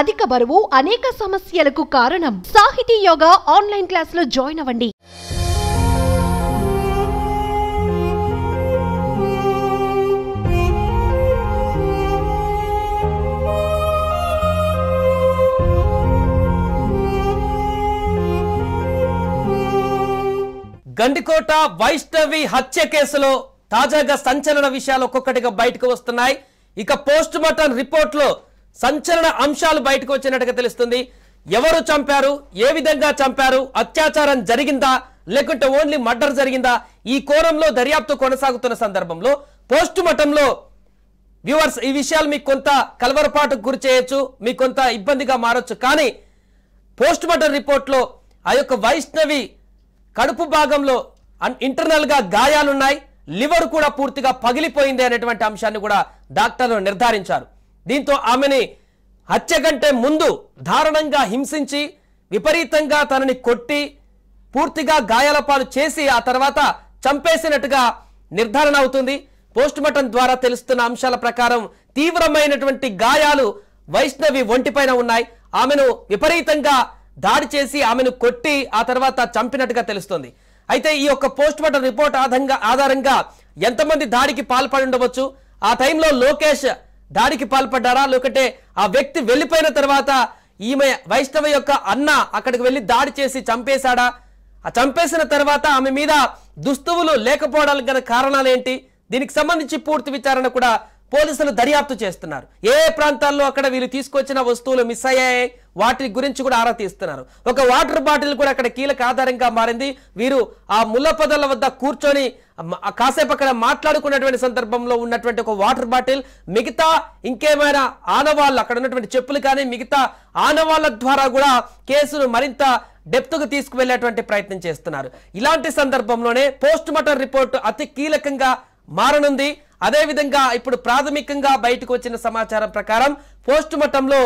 అధిక బరువు అనేక సమస్యలకు కారణం. సాహితీ యోగా ఆన్లైన్ క్లాసులో జాయిన్ అవ్వండి. గండికోట వైష్ణవి హత్య కేసులో తాజాగా సంచలన విషయాలు ఒక్కొక్కటిగా బయటకు వస్తున్నాయి. ఇక పోస్ట్ మార్టం రిపోర్ట్ లో సంచలన అంశాలు బయటకు వచ్చినట్టుగా తెలుస్తుంది. ఎవరు చంపారు, ఏ విధంగా చంపారు, అత్యాచారం జరిగిందా లేకుంటే ఓన్లీ మర్డర్ జరిగిందా, ఈ కోణంలో దర్యాప్తు కొనసాగుతున్న సందర్భంలో పోస్ట్ మార్టంలో వ్యూవర్స్ ఈ విషయాలు మీకు కొంత కలవరపాటుకు గురి చేయొచ్చు, మీకు కొంత ఇబ్బందిగా మారొచ్చు. కానీ పోస్ట్ మార్టం రిపోర్ట్లో ఆ యొక్క వైష్ణవి కడుపు భాగంలో ఇంటర్నల్ గా గాయాలున్నాయి, లివర్ కూడా పూర్తిగా పగిలిపోయింది అనేటువంటి అంశాన్ని కూడా డాక్టర్లు నిర్ధారించారు. దీంతో ఆమెని హత్య కంటే ముందు దారుణంగా హింసించి విపరీతంగా తనని కొట్టి పూర్తిగా గాయాల పాలు చేసి ఆ తర్వాత చంపేసినట్టుగా నిర్ధారణ అవుతుంది. పోస్ట్ మార్టం ద్వారా తెలుస్తున్న అంశాల ప్రకారం తీవ్రమైనటువంటి గాయాలు వైష్ణవి ఒంటిపైన ఉన్నాయి. ఆమెను విపరీతంగా దాడి చేసి ఆమెను కొట్టి ఆ తర్వాత చంపినట్టుగా తెలుస్తుంది. అయితే ఈ యొక్క పోస్ట్ మార్టం రిపోర్ట్ ఆధారంగా ఎంతమంది దాడికి పాల్పడి ఉండవచ్చు, ఆ టైంలో లోకేష్ దాడికి పాల్పడ్డారా, లేకుంటే ఆ వ్యక్తి వెళ్ళిపోయిన తర్వాత ఈమె వైష్ణవి యొక్క అన్న అక్కడికి వెళ్ళి దాడి చేసి చంపేశాడా, ఆ చంపేసిన తర్వాత ఆమె మీద దుస్తువులు లేకపోవడానికి గల కారణాలు ఏంటి, దీనికి సంబంధించి పూర్తి విచారణ కూడా పోలీసులు దర్యాప్తు చేస్తున్నారు. ఏ ప్రాంతాల్లో అక్కడ వీళ్ళు తీసుకొచ్చిన వస్తువులు మిస్ అయ్యాయి వాటి గురించి కూడా ఆరా తీస్తున్నారు. ఒక వాటర్ బాటిల్ కూడా అక్కడ కీలక ఆధారంగా మారింది. వీరు ఆ ముళ్ళ పొదల వద్ద కూర్చొని కాసేపు అక్కడ మాట్లాడుకున్నటువంటి సందర్భంలో ఉన్నటువంటి ఒక వాటర్ బాటిల్, మిగతా ఇంకేమైనా ఆనవాళ్ళు అక్కడ ఉన్నటువంటి చెప్పులు కానీ మిగతా ఆనవాళ్ళ ద్వారా కూడా కేసును మరింత డెప్త్కు తీసుకువెళ్లేటువంటి ప్రయత్నం చేస్తున్నారు. ఇలాంటి సందర్భంలోనే పోస్ట్ మార్టం రిపోర్టు అతి కీలకంగా మారనుంది. అదేవిధంగా ఇప్పుడు ప్రాథమికంగా బయటకు వచ్చిన సమాచారం ప్రకారం పోస్ట్ మార్టంలో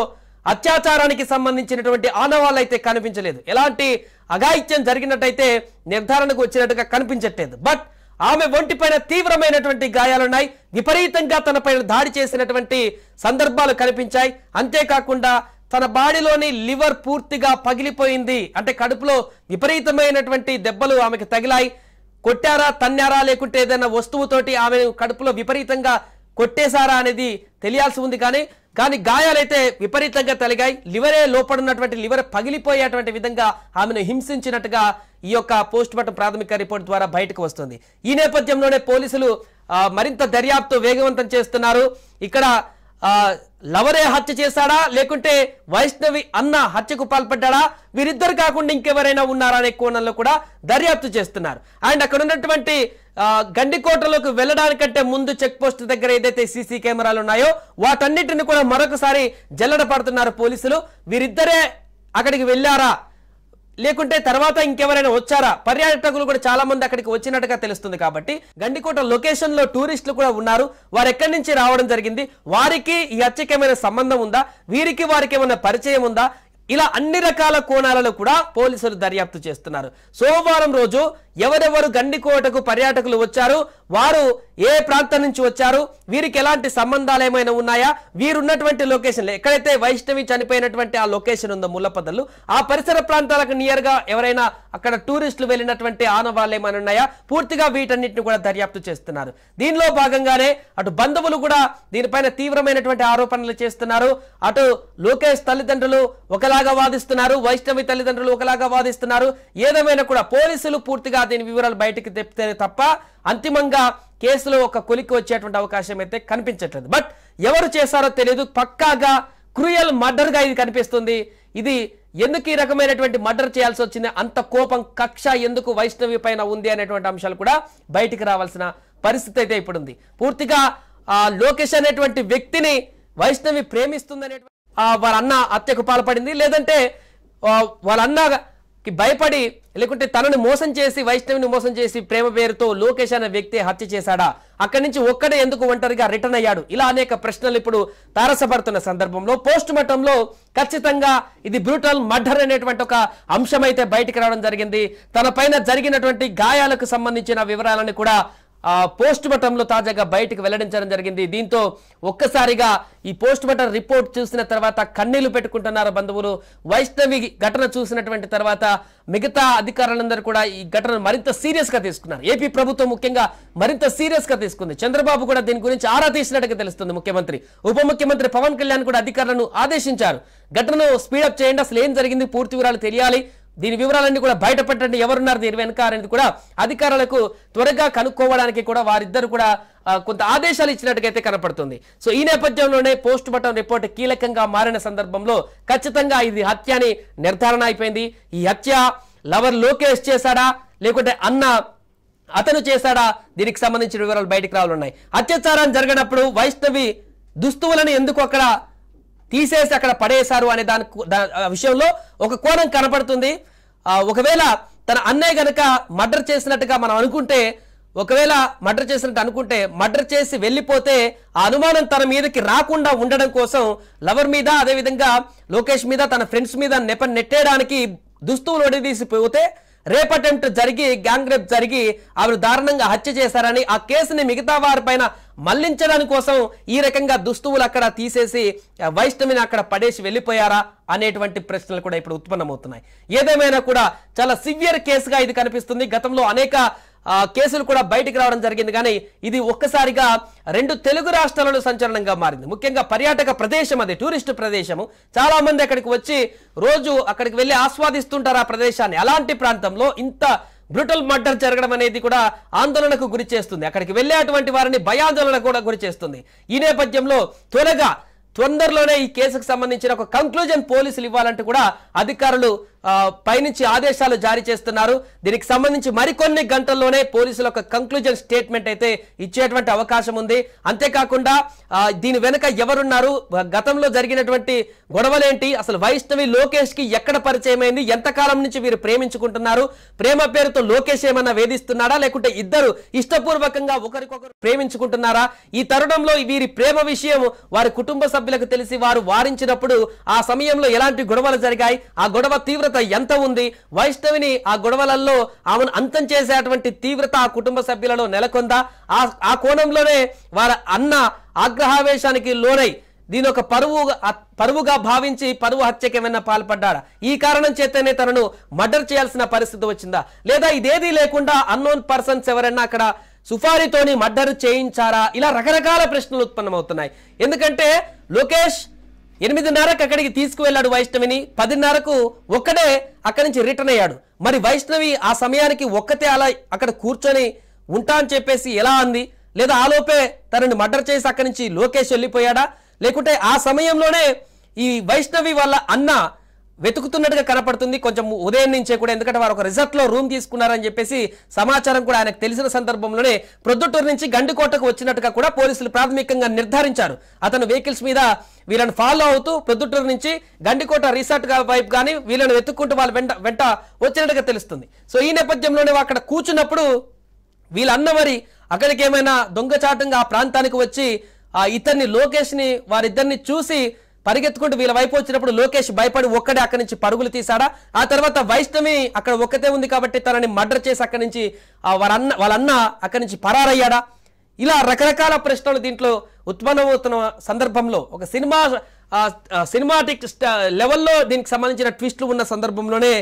అత్యాచారానికి సంబంధించినటువంటి ఆనవాళ్ళు అయితే కనిపించలేదు, ఎలాంటి అఘాయిత్యం జరిగినట్టయితే నిర్ధారణకు వచ్చినట్టుగా కనిపించట్లేదు. బట్ ఆమె ఒంటిపైన తీవ్రమైనటువంటి గాయాలున్నాయి, విపరీతంగా తనపైన దాడి చేసినటువంటి సందర్భాలు కనిపించాయి. అంతేకాకుండా తన బాడీలోని లివర్ పూర్తిగా పగిలిపోయింది, అంటే కడుపులో విపరీతమైనటువంటి దెబ్బలు ఆమెకు తగిలాయి. కొట్టారా, తన్నారా, లేకుంటే ఏదైనా వస్తువుతోటి ఆమె కడుపులో విపరీతంగా కొట్టేశారా అనేది తెలియాల్సి ఉంది. కానీ గాయాలైతే విపరీతంగా తలిగాయి. లివరే లోపడున్నటువంటి లివర్ పగిలిపోయేటువంటి విధంగా ఆమెను హింసించినట్టుగా ఈ యొక్క పోస్ట్ మార్టం ప్రాథమిక రిపోర్ట్ ద్వారా బయటకు వస్తుంది. ఈ నేపథ్యంలోనే పోలీసులు మరింత దర్యాప్తు వేగవంతం చేస్తున్నారు. ఇక్కడ లవరే హత్య చేశాడా లేకుంటే వైష్ణవి అన్న హత్యకు పాల్పడ్డా, వీరిద్దరు కాకుండా ఇంకెవరైనా ఉన్నారా అనే కోణంలో కూడా దర్యాప్తు చేస్తున్నారు. అండ్ అక్కడ ఉన్నటువంటి గండికోటలోకి వెళ్ళడానికంటే ముందు చెక్ పోస్ట్ దగ్గర ఏదైతే సీసీ కెమెరాలు ఉన్నాయో వాటన్నిటిని కూడా మరొకసారి జల్లెడ పడుతున్నారు పోలీసులు. వీరిద్దరే అక్కడికి వెళ్ళారా లేకుంటే తర్వాత ఇంకెవరైనా వచ్చారా, పర్యాటకులు కూడా చాలా మంది అక్కడికి వచ్చినట్టుగా తెలుస్తుంది. కాబట్టి గండికోట లొకేషన్ లో టూరిస్టులు కూడా ఉన్నారు, వారు ఎక్కడి నుంచి రావడం జరిగింది, వారికి ఈ హత్యకి ఏమైనా సంబంధం ఉందా, వారికి ఏమైనా పరిచయం ఉందా, ఇలా అన్ని రకాల కోణాలలో కూడా పోలీసులు దర్యాప్తు చేస్తున్నారు. సోమవారం రోజు ఎవరెవరు గండికోటకు పర్యాటకులు వచ్చారు, వారు ఏ ప్రాంతం నుంచి వచ్చారు, వీరికి ఎలాంటి సంబంధాలు ఏమైనా ఉన్నాయా, వీరున్నటువంటి లొకేషన్ ఎక్కడైతే వైష్ణవి చనిపోయినటువంటి ఆ లొకేషన్ ఉందో ముళ్ళపొదలు, ఆ పరిసర ప్రాంతాలకు నియర్ గా ఎవరైనా అక్కడ టూరిస్టులు వెళ్ళినటువంటి ఆనవాళ్ళు ఏమైనా ఉన్నాయా, పూర్తిగా వీటన్నిటిని కూడా దర్యాప్తు చేస్తున్నారు. దీనిలో భాగంగానే అటు బంధువులు కూడా దీనిపైన తీవ్రమైనటువంటి ఆరోపణలు చేస్తున్నారు. అటు లోకేష్ తల్లిదండ్రులు ఒకలాగా వాదిస్తున్నారు, వైష్ణవి తల్లిదండ్రులు ఒకలాగా వాదిస్తున్నారు. ఏదేమైనా కూడా పోలీసులు పూర్తిగా దీని వివరాలు బయటికి తెప్పితే తప్ప అంతిమంగా కేసులో ఒక కొలిక్కి వచ్చేటువంటి అవకాశం అయితే కనిపించట్లేదు. బట్ ఎవరు చేశారో తెలియదు, పక్కాగా క్రూయల్ మర్డర్ గా ఇది కనిపిస్తుంది. ఇది ఎందుకు ఈ రకమైనటువంటి మర్డర్ చేయాల్సి వచ్చింది, అంత కోపం కక్ష ఎందుకు వైష్ణవి పైన ఉంది అనేటువంటి అంశాలు కూడా బయటికి రావాల్సిన పరిస్థితి అయితే ఇప్పుడు ఉంది. పూర్తిగా లోకేష్ అనేటువంటి వ్యక్తిని వైష్ణవి ప్రేమిస్తుందనేటువంటి వాళ్ళ అన్న హత్యకు పాల్పడింది, లేదంటే వాళ్ళ అన్నకి భయపడి లేకుంటే తనని మోసం చేసి వైష్ణవిని మోసం చేసి ప్రేమ పేరుతో లోకేష్ అనే వ్యక్తి హత్య చేశాడా, అక్కడి నుంచి ఒక్కడే ఎందుకు ఒంటరిగా రిటర్న్ అయ్యాడు, ఇలా అనేక ప్రశ్నలు ఇప్పుడు తారసపడుతున్న సందర్భంలో పోస్ట్ మార్టంలో ఖచ్చితంగా ఇది బ్రూటల్ మర్డర్ అనేటువంటి ఒక అంశం అయితే బయటికి రావడం జరిగింది. తన పైన జరిగినటువంటి గాయాలకు సంబంధించిన వివరాలను కూడా పోస్ట్ మార్టంలో తాజాగా బయటకు వెల్లడించడం జరిగింది. దీంతో ఒక్కసారిగా ఈ పోస్ట్ మార్టం రిపోర్ట్ చూసిన తర్వాత కన్నీళ్లు పెట్టుకుంటున్నారు బంధువులు. వైష్ణవి ఘటన చూసినటువంటి తర్వాత మిగతా అధికారులందరూ కూడా ఈ ఘటనను మరింత సీరియస్ గా తీసుకున్నారు. ఏపీ ప్రభుత్వం ముఖ్యంగా మరింత సీరియస్ గా తీసుకుంది. చంద్రబాబు కూడా దీని గురించి ఆరా తీసినట్టుగా తెలుస్తుంది. ముఖ్యమంత్రి, ఉప ముఖ్యమంత్రి పవన్ కళ్యాణ్ కూడా అధికారులను ఆదేశించారు. ఘటనను స్పీడప్ చేయండి, అసలు ఏం జరిగింది, పూర్తి వివరాలు తెలియాలి, దీని వివరాలన్నీ కూడా బయటపెట్టండి, ఎవరున్నారు దీని వెనుక అనేది కూడా అధికారులకు త్వరగా కనుక్కోవడానికి కూడా వారిద్దరు కూడా కొంత ఆదేశాలు ఇచ్చినట్టుగైతే కనపడుతుంది. సో ఈ నేపథ్యంలోనే పోస్ట్ మార్టం రిపోర్ట్ కీలకంగా మారిన సందర్భంలో ఖచ్చితంగా ఇది హత్య అని నిర్ధారణ అయిపోయింది. ఈ హత్య లవర్ లోకేష్ చేశాడా లేకుంటే అతను చేశాడా, దీనికి సంబంధించిన వివరాలు బయటకు రావాలన్నాయి. అత్యాచారం జరిగినప్పుడు వైష్ణవి దుస్తువులను ఎందుకు అక్కడ తీసేసి అక్కడ పడేశారు అనే దాని విషయంలో ఒక కోణం కనపడుతుంది. ఒకవేళ తన అన్నయ్య గనక మర్డర్ చేసినట్టుగా మనం అనుకుంటే, ఒకవేళ మర్డర్ చేసినట్టు అనుకుంటే, మర్డర్ చేసి వెళ్ళిపోతే ఆ అనుమానం తన మీదకి రాకుండా ఉండడం కోసం లవర్ మీద, అదేవిధంగా లోకేష్ మీద, తన ఫ్రెండ్స్ మీద నెట్టేయడానికి దుస్తువులు ఒడిదీసిపోతే రేప్ అటెంప్ట్ జరిగి, గ్యాంగ్ రేప్ జరిగి ఆవిడ దారుణంగా హత్య చేశారని ఆ కేసుని మిగతా వారిపైన మళ్లించడానికి కోసం ఈ రకంగా దుస్తువులు అక్కడ తీసేసి వైష్ణవిని అక్కడ పడేసి వెళ్ళిపోయారా అనేటువంటి ప్రశ్నలు కూడా ఇప్పుడు ఉత్పన్నమవుతున్నాయి. ఏదేమైనా కూడా చాలా సివియర్ కేసుగా ఇది కనిపిస్తుంది. గతంలో అనేక కేసులు కూడా బయటికి రావడం జరిగింది, కానీ ఇది ఒక్కసారిగా 2 తెలుగు రాష్ట్రాలలో సంచలనంగా మారింది. ముఖ్యంగా పర్యాటక ప్రదేశం, అది టూరిస్ట్ ప్రదేశము. చాలా మంది అక్కడికి వచ్చి రోజు అక్కడికి వెళ్ళి ఆస్వాదిస్తుంటారు ఆ ప్రదేశాన్ని. అలాంటి ప్రాంతంలో ఇంత బ్రూటల్ మర్డర్ జరగడం అనేది కూడా ఆందోళనకు గురి చేస్తుంది. అక్కడికి వెళ్ళేటువంటి వారిని భయాందోళనకు కూడా గురి చేస్తుంది. ఈ నేపథ్యంలో తొందరలోనే ఈ కేసుకు సంబంధించిన ఒక కంక్లూజన్ పోలీసులు ఇవ్వాలంటూ కూడా అధికారులు పైనుంచి ఆదేశాలు జారీ చేస్తున్నారు. దీనికి సంబంధించి మరికొన్ని గంటల్లోనే పోలీసులు ఒక కంక్లూజన్ స్టేట్మెంట్ అయితే ఇచ్చేటువంటి అవకాశం ఉంది. అంతేకాకుండా దీని వెనుక ఎవరున్నారు, గతంలో జరిగినటువంటి గొడవలేంటి, అసలు వైష్ణవి లోకేష్ కి ఎక్కడ పరిచయం అయింది, ఎంతకాలం నుంచి వీరు ప్రేమించుకుంటున్నారు, ప్రేమ పేరుతో లోకేష్ ఏమన్నా వేధిస్తున్నాడా, లేకుంటే ఇద్దరు ఇష్టపూర్వకంగా ఒకరికొకరు ప్రేమించుకుంటున్నారా, ఈ తరుణంలో వీరి ప్రేమ విషయం వారి కుటుంబ సభ్యులకు తెలిసి వారు వారించినప్పుడు ఆ సమయంలో ఎలాంటి గొడవలు జరిగాయి, ఆ గొడవ తీవ్రత ఎంత ఉంది, వైష్ణవిని ఆ గొడవలలో ఆమెను అంతం చేసేటువంటి తీవ్రత ఆ కుటుంబ సభ్యులలో నెలకొందా, ఆ కోణంలోనే వారి అన్న ఆగ్రహావేశానికి లోనై దీని ఒక పరువుగా భావించి పరువు హత్యకి ఏమైనా పాల్పడ్డాడా, ఈ కారణం చేతనే తనను మర్డర్ చేయాల్సిన పరిస్థితి వచ్చిందా, లేదా ఇదేదీ లేకుండా అన్నోన్ పర్సన్స్ ఎవరైనా అక్కడ సుఫారీతోని మర్డర్ చేయించారా, ఇలా రకరకాల ప్రశ్నలు ఉత్పన్నమవుతున్నాయి. ఎందుకంటే లోకేష్ 8:30కి అక్కడికి తీసుకువెళ్ళాడు వైష్ణవిని, 10:30కు ఒక్కడే అక్కడి నుంచి రిటర్న్ అయ్యాడు. మరి వైష్ణవి ఆ సమయానికి ఒక్కతే అలా అక్కడ కూర్చొని ఉంటా అని చెప్పేసి ఎలా అంది, లేదా ఆలోపే తనని మర్డర్ చేసి అక్కడి నుంచి లోకేష్ వెళ్ళిపోయాడా, లేకుంటే ఆ సమయంలోనే ఈ వైష్ణవి వాళ్ళ అన్న వెతుకుతున్నట్టుగా కనపడుతుంది కొంచెం ఉదయం నుంచే కూడా. ఎందుకంటే వారు ఒక రిసార్ట్ లో రూమ్ తీసుకున్నారని చెప్పేసి సమాచారం కూడా ఆయనకు తెలిసిన సందర్భంలోనే ప్రొద్దుటూరు నుంచి గండికోటకు వచ్చినట్టుగా కూడా పోలీసులు ప్రాథమికంగా నిర్ధారించారు. అతను వెహికల్స్ మీద వీళ్ళని ఫాలో అవుతూ ప్రొద్దుటూరు నుంచి గండికోట రిసార్ట్ వైపు కానీ వీళ్ళని వెతుక్కుంటూ వాళ్ళ వెంట వచ్చినట్టుగా తెలుస్తుంది. సో ఈ నేపథ్యంలోనే అక్కడ కూర్చున్నప్పుడు వీళ్ళన్న మరి అక్కడికి ఏమైనా దొంగచాటంగా ఆ ప్రాంతానికి వచ్చి ఇతన్ని లోకేష్ ని వారిద్దరిని చూసి పరిగెత్తుకుంటూ వీళ్ళ వైపు వచ్చినప్పుడు లోకేష్ భయపడి ఒక్కడే అక్కడి నుంచి పరుగులు తీశాడా, ఆ తర్వాత వైష్ణవి అక్కడ ఒక్కతే ఉంది కాబట్టి తనని మర్డర్ చేసి అక్కడి నుంచి వాళ్ళన్న అక్కడి నుంచి పరారయ్యాడా, ఇలా రకరకాల ప్రశ్నలు దీంట్లో ఉత్పన్నమవుతున్న సందర్భంలో ఒక సినిమాటిక్ లెవెల్లో దీనికి సంబంధించిన ట్విస్టులు ఉన్న సందర్భంలోనే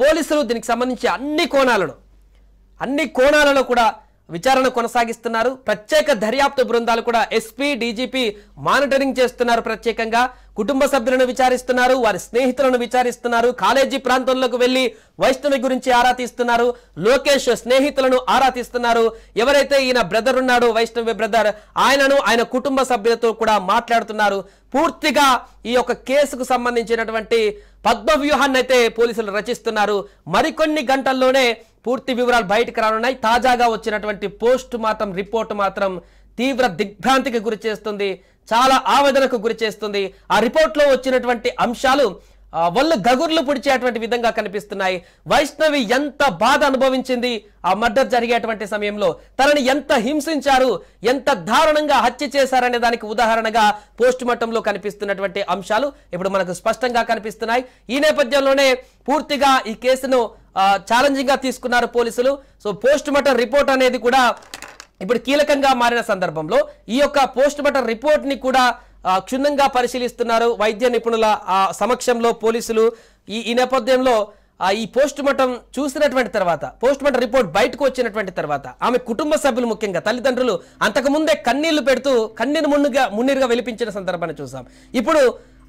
పోలీసులు దీనికి సంబంధించి అన్ని కోణాలలో కూడా విచారణ కొనసాగిస్తున్నారు. ప్రత్యేక దర్యాప్తు బృందాలు కూడా ఎస్పీ, డీజీపీ మానిటరింగ్ చేస్తున్నారు. ప్రత్యేకంగా కుటుంబ సభ్యులను విచారిస్తున్నారు, వారి స్నేహితులను విచారిస్తున్నారు, కాలేజీ ప్రాంతంలోకి వెళ్లి వైష్ణవి గురించి ఆరా తీస్తున్నారు, లోకేష్ స్నేహితులను ఆరా తీస్తున్నారు. ఎవరైతే ఈయన బ్రదర్ ఉన్నాడో వైష్ణవి బ్రదర్, ఆయన కుటుంబ సభ్యులతో కూడా మాట్లాడుతున్నారు. పూర్తిగా ఈ యొక్క కేసుకు సంబంధించినటువంటి పద్మ వ్యూహాన్ని అయితే పోలీసులు రచిస్తున్నారు. మరికొన్ని గంటల్లోనే పూర్తి వివరాలు బయటకు రానున్నాయి. తాజాగా వచ్చినటువంటి పోస్ట్ మార్టం రిపోర్ట్ మాత్రం తీవ్ర దిగ్భ్రాంతికి గురి చేస్తుంది, చాలా ఆవేదనకు గురి చేస్తుంది. ఆ రిపోర్ట్ లో వచ్చినటువంటి అంశాలు వాళ్ళు గగుర్లు పుడిచేటువంటి విధంగా కనిపిస్తున్నాయి. వైష్ణవి ఎంత బాధ అనుభవించింది ఆ మర్డర్ జరిగేటువంటి సమయంలో, తనని ఎంత హింసించారు, ఎంత దారుణంగా హత్య చేశారనే దానికి ఉదాహరణగా పోస్ట్ మార్టంలో కనిపిస్తున్నటువంటి అంశాలు ఇప్పుడు మనకు స్పష్టంగా కనిపిస్తున్నాయి. ఈ నేపథ్యంలోనే పూర్తిగా ఈ కేసును ఛాలెంజింగ్ గా తీసుకున్నారు పోలీసులు. సో పోస్ట్ మార్టం రిపోర్ట్ అనేది కూడా ఇప్పుడు కీలకంగా మారిన సందర్భంలో ఈ యొక్క పోస్ట్ మార్టం రిపోర్ట్ ని కూడా క్షుణ్ణంగా పరిశీలిస్తున్నారు వైద్య నిపుణుల సమక్షంలో పోలీసులు. ఈ నేపథ్యంలో ఈ పోస్ట్ మార్టం చూసినటువంటి తర్వాత, పోస్ట్ మార్టం రిపోర్ట్ బయటకు వచ్చినటువంటి తర్వాత ఆమె కుటుంబ సభ్యులు, ముఖ్యంగా తల్లిదండ్రులు అంతకుముందే కన్నీళ్లు పెడుతూ కన్నీరు మున్నీరుగా వెలిపించిన సందర్భాన్ని చూసాం. ఇప్పుడు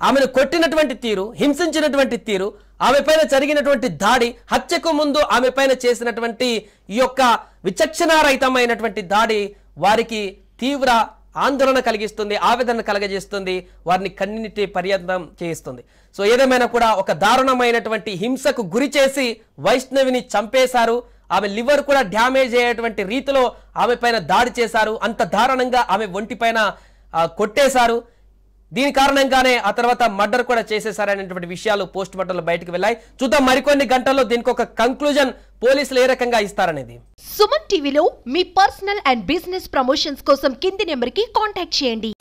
ఆమెను కొట్టినటువంటి తీరు, హింసించినటువంటి తీరు, ఆమె పైన జరిగినటువంటి దాడి, హత్యకు ముందు ఆమె పైన చేసినటువంటి ఈ యొక్క విచక్షణారహితమైనటువంటి దాడి వారికి తీవ్ర ఆందోళన కలిగిస్తుంది, ఆవేదన కలగజేస్తుంది, వారిని కన్నీటి పర్యంతం చేయిస్తుంది. సో ఏదేమైనా కూడా ఒక దారుణమైనటువంటి హింసకు గురి చేసి వైష్ణవిని చంపేశారు. ఆమె లివర్ కూడా డ్యామేజ్ అయ్యేటువంటి రీతిలో ఆమె పైన దాడి చేశారు. అంత దారుణంగా ఆమె ఒంటి పైన కొట్టేశారు. దీని కారణంగానే ఆ తర్వాత మర్డర్ కూడా చేసేశారనేటువంటి విషయాలు పోస్ట్ మార్టంలో బయటకు వెళ్ళాయి. చూద్దాం మరికొన్ని గంటల్లో దీనికి ఒక కంక్లూజన్ పోలీసులు ఏ రకంగా ఇస్తారనేది. సుమన్ టీవీలో మీ పర్సనల్ అండ్ బిజినెస్ ప్రమోషన్స్ కోసం కింది నెంబర్కి కాంటాక్ట్ చేయండి.